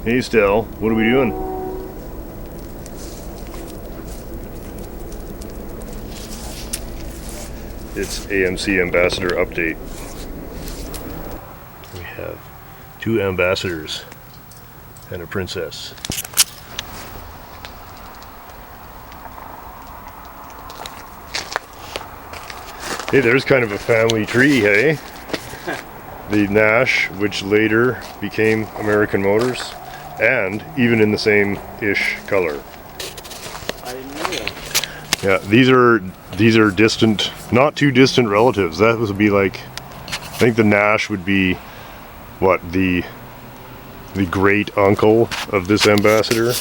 Hey Stel, what are we doing? It's AMC Ambassador update. We have 2 ambassadors and a princess. Hey, there's kind of a family tree, hey? The Nash, which later became American Motors, and even in the same-ish color. I didn't know that. Yeah, these are distant, not too distant relatives. That would be like, I think the Nash would be, what, the great uncle of this ambassador.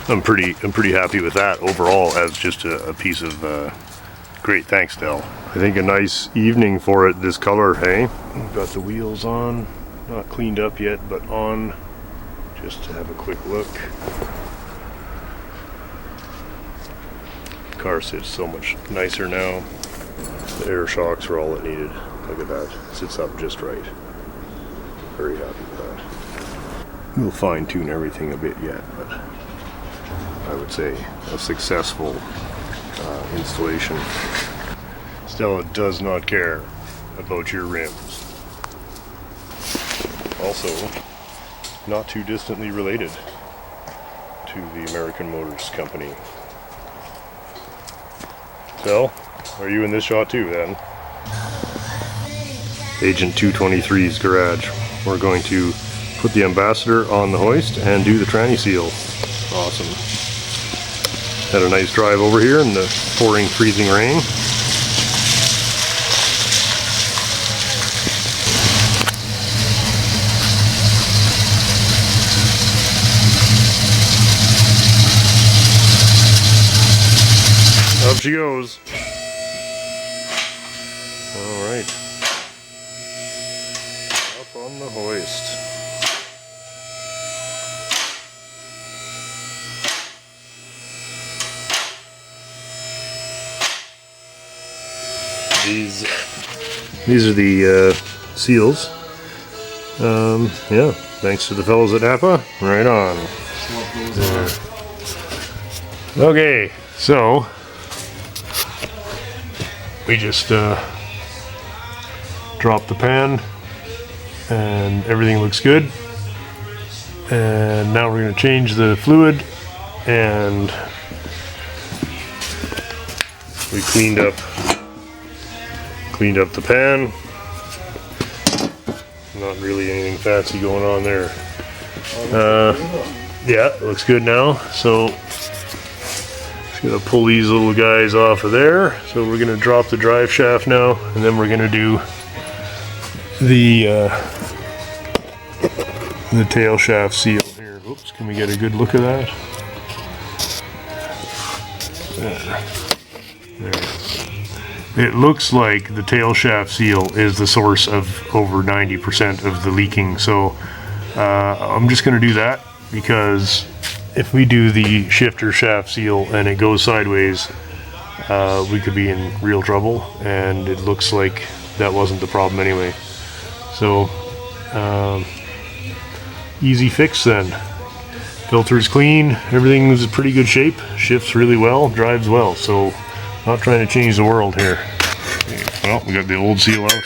I'm pretty happy with that overall as just a piece of great. Thanks, Del. I think a nice evening for it, this color, hey? We've got the wheels on, not cleaned up yet, but on, just to have a quick look. The car sits so much nicer now. The air shocks are all it needed. Look at that, sits up just right. Very happy with that. We'll fine tune everything a bit yet, but I would say a successful installation. Stella does not care about your rims. Also, not too distantly related to the American Motors Company. Stella, are you in this shot too then? Agent 223's garage. We're going to put the Ambassador on the hoist and do the tranny seal. Awesome. Had a nice drive over here in the pouring, freezing rain. Up she goes. All right. Up on the hoist. These are the seals. Yeah, thanks to the fellows at Napa. Right on. Okay, so we just dropped the pan and everything looks good. And now we're going to change the fluid, and we cleaned up the pan. Not really anything fancy going on there. Yeah, it looks good now. So just gonna pull these little guys off of there. So we're gonna drop the drive shaft now, and then we're gonna do the tail shaft seal here. Oops, can we get a good look at that? There. It looks like the tail shaft seal is the source of over 90% of the leaking. So I'm just going to do that, because if we do the shifter shaft seal and it goes sideways, we could be in real trouble, and it looks like that wasn't the problem anyway. So easy fix then. Filter's clean, everything's in pretty good shape, shifts really well, drives well, so not trying to change the world here. Well, we got the old seal out.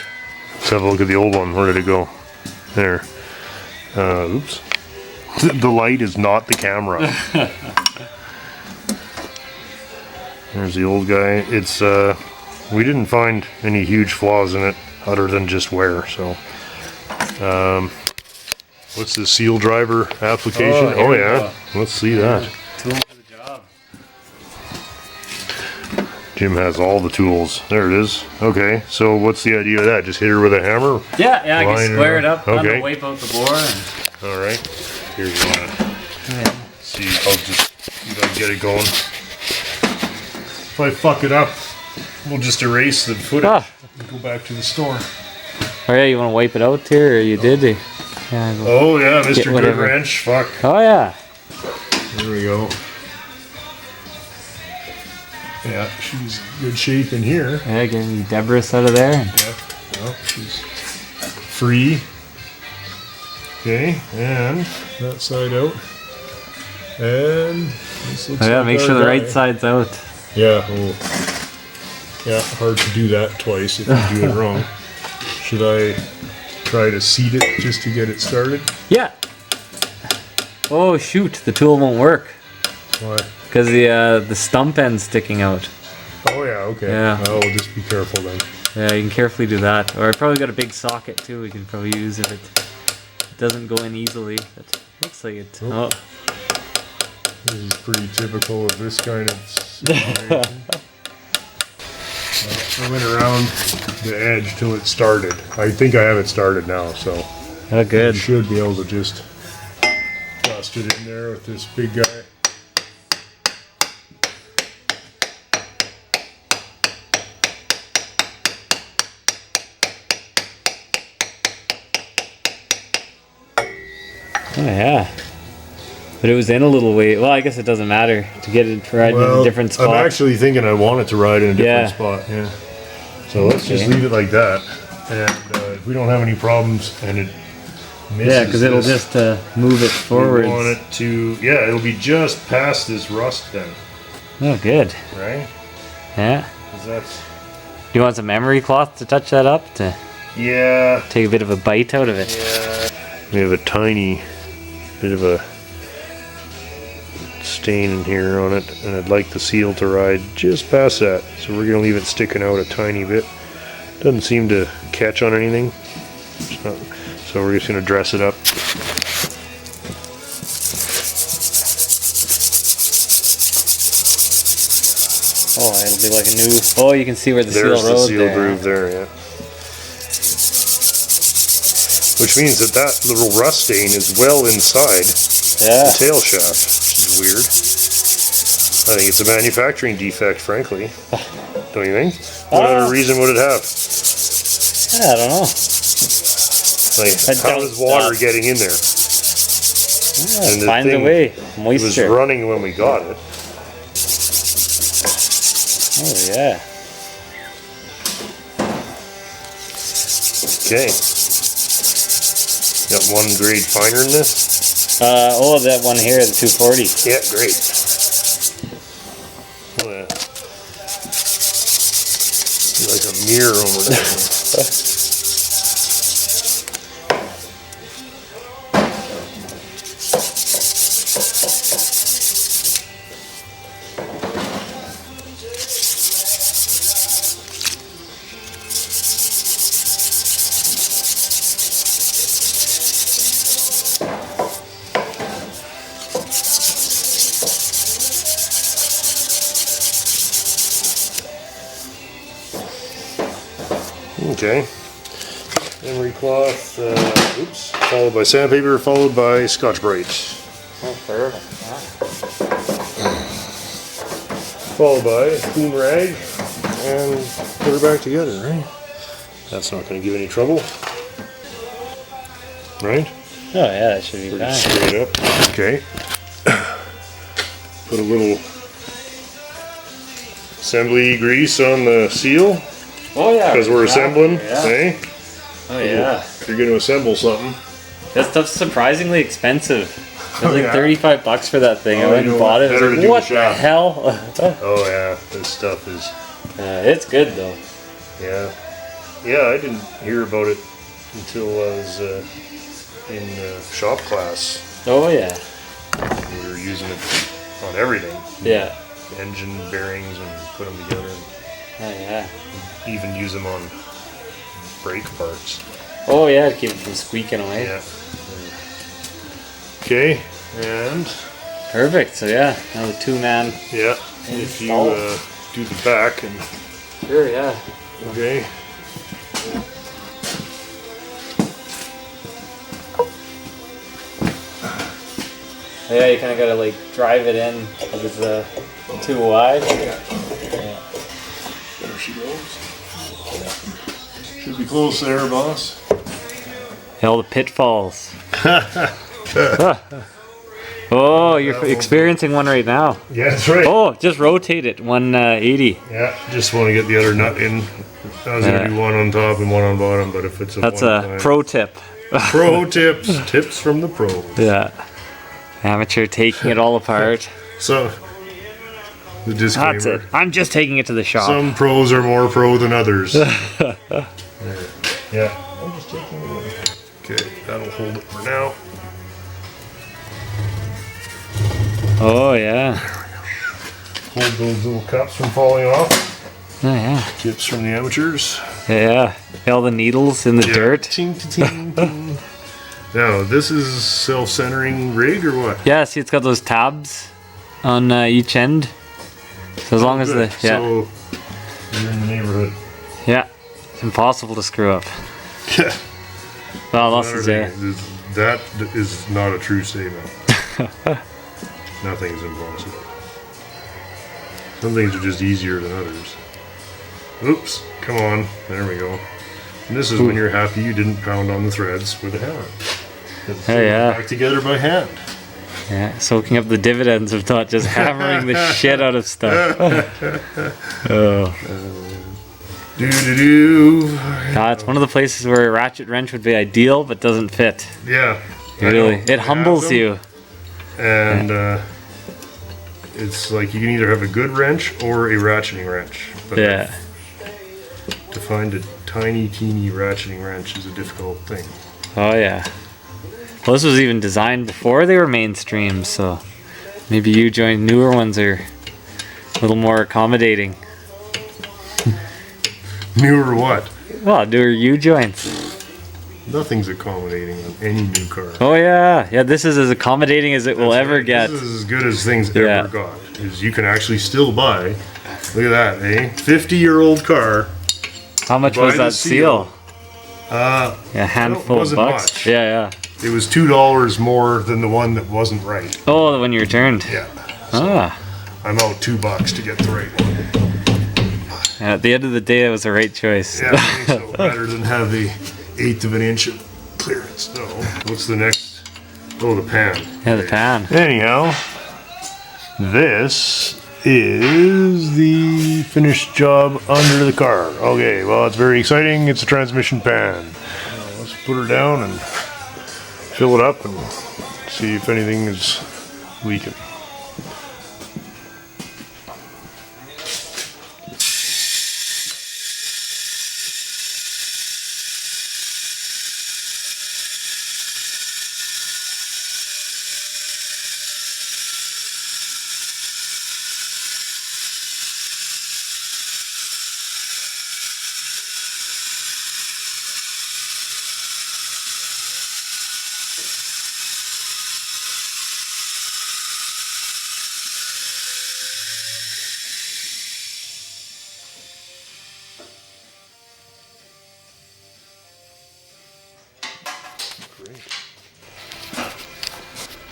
Let's have a look at the old one. Where did it go? There. Oops. The light is not the camera. There's the old guy. It's we didn't find any huge flaws in it other than just wear. So what's the seal driver application? Oh yeah, let's see that. Jim has all the tools. There it is. Okay, so what's the idea of that? Just hit her with a hammer? Yeah, I can square it up, okay. Wipe out the bore. And... Alright, here's one. Yeah. See, I'll just get it going. If I fuck it up, we'll just erase the footage and go back to the store. Oh yeah, you want to wipe it out here, or you did? Yeah, oh yeah, Mr. Good Wrench, fuck. Oh yeah. There we go. Yeah, she's in good shape in here. Yeah, getting debris out of there. Yeah, well, she's free. Okay, and that side out. And this looks Yeah, like make our sure the guy. right side's out. Yeah, well, yeah, hard to do that twice if you do it wrong. Should I try to seat it just to get it started? Yeah. Oh shoot, the tool won't work What? because the stump end's sticking out. Oh yeah, okay. Yeah. Well, we'll just be careful then. Yeah, you can carefully do that. Or I probably got a big socket too. We can probably use if it doesn't go in easily. It looks like it. Oh. This is pretty typical of this kind of situation. I went around the edge till it started. I think I have it started now, so Oh, I good. should be able to just dust it in there with this big guy. Oh yeah. But it was in a little way. Well, I guess it doesn't matter to get it right in a different spot. I'm actually thinking I want it to ride in a different Yeah. spot. Yeah. So let's just leave it like that. And if we don't have any problems and it misses Yeah, because it'll this, just move it we forwards. want it to, yeah, it'll be just past this rust then, Oh, good. right? Yeah. 'Cause that's, Do you want some memory cloth to touch that up to yeah, take a bit of a bite out of it? yeah. We have a tiny bit of a stain in here on it, and I'd like the seal to ride just past that. So we're gonna leave it sticking out a tiny bit. Doesn't seem to catch on anything. It's not, so we're just gonna dress it up. Oh, it'll be like a new. Oh, you can see where the There's seal the rode seal there. groove there, yeah. Which means that that little rust stain is well inside Yeah. the tail shaft, which is weird. I think it's a manufacturing defect, frankly. Don't you think? What other reason would it have? I don't know. Like, I how don't is water stop. getting in there? Yeah, And the finds a thing way. It was Moisture. running when we got it. Oh yeah. Okay. Got one grade finer than this? Oh, that one here, the 240. Yeah, great. Oh, yeah. Like a mirror over there. Okay. Emery cloth, oops, followed by sandpaper, followed by Scotch-Brite. Oh, perfect. Followed by a clean rag, and put her back together, right? That's not going to give any trouble. Right? Oh yeah, that should be Pretty fine. straight up. Okay. Put a little assembly grease on the seal, Oh yeah. because we're assembling, Yeah. eh? Oh yeah. If you're going to assemble something. That stuff's surprisingly expensive. It was Oh, like yeah. 35 bucks for that thing. Oh, I went you and know bought what? it. I Better was to like, do what a the shop. hell? Oh yeah, this stuff is, It's good though. yeah. Yeah, I didn't hear about it until I was in shop class. Oh yeah. We were using it on everything. Yeah. Engine bearings, and put them together, Oh yeah. and even use them on brake parts. Oh yeah, to keep it from squeaking away. Yeah. Okay, and Perfect. So yeah, now the 2-man. yeah, if you Install. do the back, and Sure. Yeah. okay. Yeah, you kind of gotta like drive it in because it's too wide. Yeah. There she goes. Should be close there, boss. All the pitfalls. Oh Oh, you're experiencing one right now. Yeah, that's right. Oh, just rotate it 180. Yeah, just want to get the other nut in. I was gonna do one on top and one on bottom, but if it's That's a pro tip. pro tips from the pro. Yeah. Amateur taking it all apart. So the disclaimer. That's it. I'm just taking it to the shop. Some pros are more pro than others. Yeah. I'm just taking it in. Okay, that'll hold it for now. Oh yeah. Hold those little cups from falling off. Oh yeah. Tips from the amateurs. Yeah. All the needles in the dirt. Ting, ting, ting. Now, this is self-centering rig or what? Yeah, see it's got those tabs on each end. So as long as the So you're in the neighborhood. Yeah. It's impossible to screw up. Yeah. Well, this is That is not a true statement. Nothing's impossible. Some things are just easier than others. Oops, come on, there we go. And this is when you're happy you didn't pound on the threads with a hammer. It's back together by hand. Yeah, soaking up the dividends of not just hammering the shit out of stuff. Oh. It's one of the places where a ratchet wrench would be ideal, but doesn't fit. Yeah. Really, it humbles you. And it's like you can either have a good wrench or a ratcheting wrench. But to find a tiny, teeny ratcheting wrench is a difficult thing. Oh yeah. Well, this was even designed before they were mainstream, so maybe you joined newer ones are a little more accommodating. Newer what? Well, newer U-joints. Nothing's accommodating on any new car. Oh yeah, yeah. This is as accommodating as it will ever get. This is as good as things ever got. Is you can actually still buy. Look at that, eh? 50-year-old car. How much was that seal? A handful of bucks. Much. Yeah. It was $2 more than the one that wasn't right. Oh, the one you returned. Yeah. So I'm out $2 to get the right one. At the end of the day, it was the right choice. Yeah, I think so. Better than have the 1/8 of an inch of clearance. So, what's the next? Oh, the pan. Yeah, the pan. Anyhow, this is the finished job under the car. Okay, well, it's very exciting. It's a transmission pan. Let's put her down and fill it up and see if anything is leaking.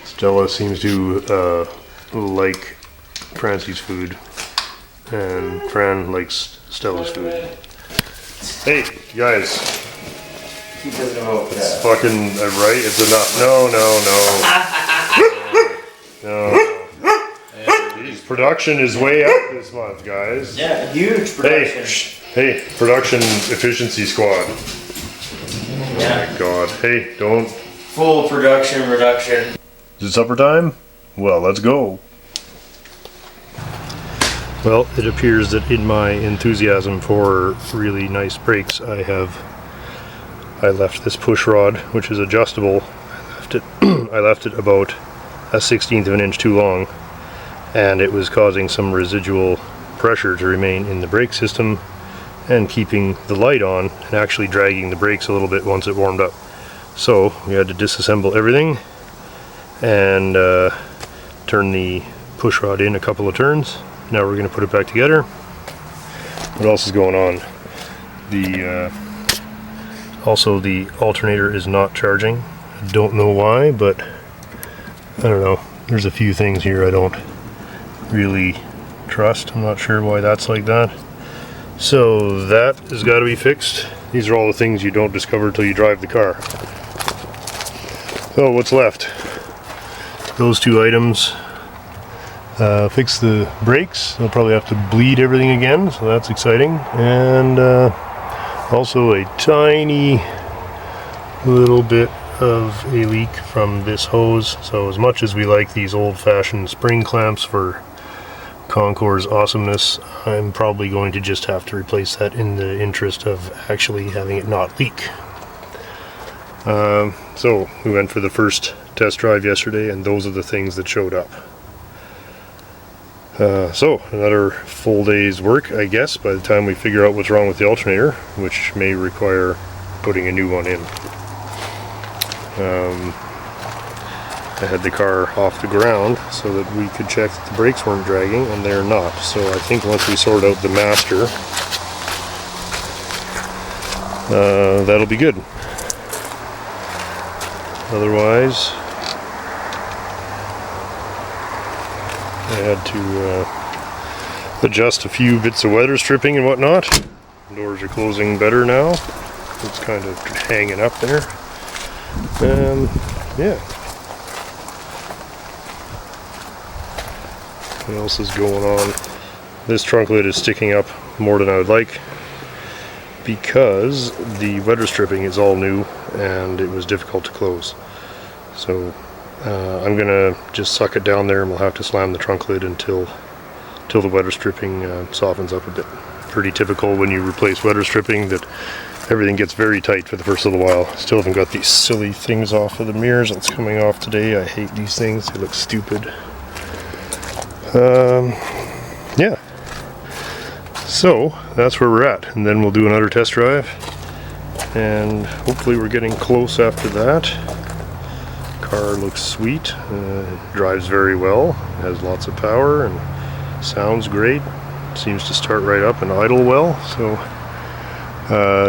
Stella seems to like Francie's food, and Fran likes Stella's food. Hey, guys. He doesn't know. It's fucking right. It's enough. No. Production is way up this month, guys. Yeah, huge production. Hey, production efficiency squad. Yeah. Oh my god. Hey, don't. Full production reduction. Is it supper time? Well, let's go. Well, it appears that in my enthusiasm for really nice brakes, I left this push rod, which is adjustable. I left it about a 1/16 of an inch too long, and it was causing some residual pressure to remain in the brake system and keeping the light on and actually dragging the brakes a little bit once it warmed up. So we had to disassemble everything and turn the push rod in a couple of turns. Now we're going to put it back together. What else is going on? Also the alternator is not charging. I don't know why, but I don't know. There's a few things here I don't really trust. I'm not sure why that's like that. So that has got to be fixed. These are all the things you don't discover till you drive the car. So what's left? those two items. Fix the brakes. I'll probably have to bleed everything again, so that's exciting. And also a tiny little bit of a leak from this hose. So as much as we like these old-fashioned spring clamps for Concours awesomeness, I'm probably going to just have to replace that in the interest of actually having it not leak. So we went for the first test drive yesterday, and those are the things that showed up. So another full day's work, I guess, by the time we figure out what's wrong with the alternator, which may require putting a new one in. I had the car off the ground so that we could check that the brakes weren't dragging, and they're not. So I think once we sort out the master, that'll be good. Otherwise, I had to adjust a few bits of weather stripping and whatnot. Doors are closing better now. It's kind of hanging up there. Yeah. What else is going on? This trunk lid is sticking up more than I would like because the weather stripping is all new and it was difficult to close. So I'm gonna just suck it down there, and we'll have to slam the trunk lid until the weather stripping softens up a bit. Pretty typical when you replace weather stripping that everything gets very tight for the first little while. Still haven't got these silly things off of the mirrors. That's coming off today. I hate these things. They look stupid. Yeah. So that's where we're at, and then we'll do another test drive, and hopefully we're getting close after that. Car looks sweet, drives very well, has lots of power and sounds great, seems to start right up and idle well. So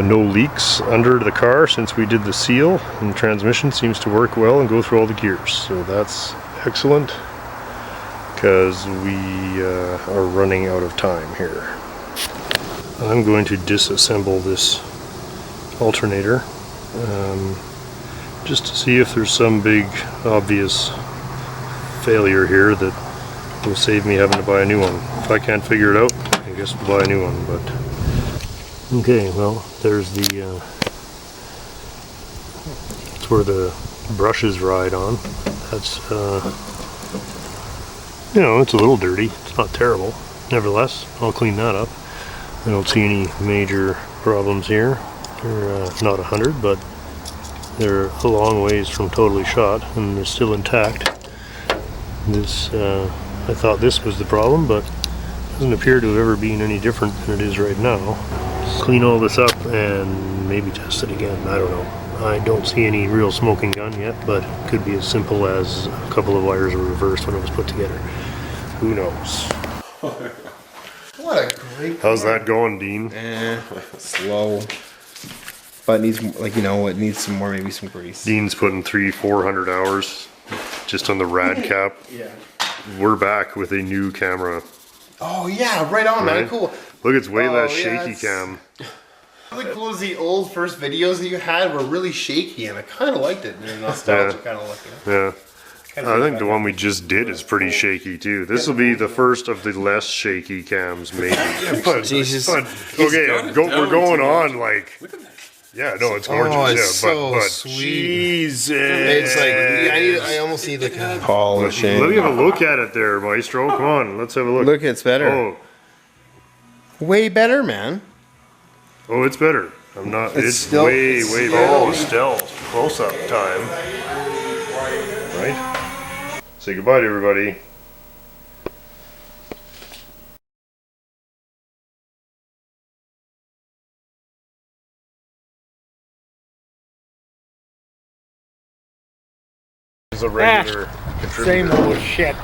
no leaks under the car since we did the seal, and the transmission seems to work well and go through all the gears, so that's excellent because we are running out of time here. I'm going to disassemble this alternator just to see if there's some big obvious failure here that will save me having to buy a new one. If I can't figure it out, I guess we'll buy a new one. But okay, well, there's the that's where the brushes ride on. That's you know, it's a little dirty. It's not terrible. Nevertheless, I'll clean that up. I don't see any major problems here. They're not 100, but they're a long ways from totally shot, and they're still intact. This, I thought this was the problem, but it doesn't appear to have ever been any different than it is right now. Clean all this up and maybe test it again. I don't know. I don't see any real smoking gun yet, but it could be as simple as a couple of wires were reversed when it was put together. Who knows? What a great How's that going, Dean? slow. But it needs, like, you know, it needs some more, maybe some grease. Dean's putting 300-400 hours just on the rad cap. Yeah. We're back with a new camera. Oh yeah, right on, man. Right? Cool. Look, it's way Oh, less yeah, shaky it's- cam. Really cool as the old first videos that you had were really shaky, and I kind of liked it. In a nostalgia kind of look. Yeah. I think the one we just did is pretty shaky too. This will be the first of the less shaky cams, maybe. but, Jesus. but okay, we're going on like. Yeah, no, it's gorgeous. Oh, it's yeah, so but sweet. Jesus. It's like I almost need like a polishing. Let me have a look at it there, Maestro. Come on, let's have a look. Look, it's better. Oh, Way better, man. oh, it's better. I'm not. It's still- way it's better. still- Oh, still close up time. Right. Say goodbye to everybody. Is a regular contributor. Same old shit.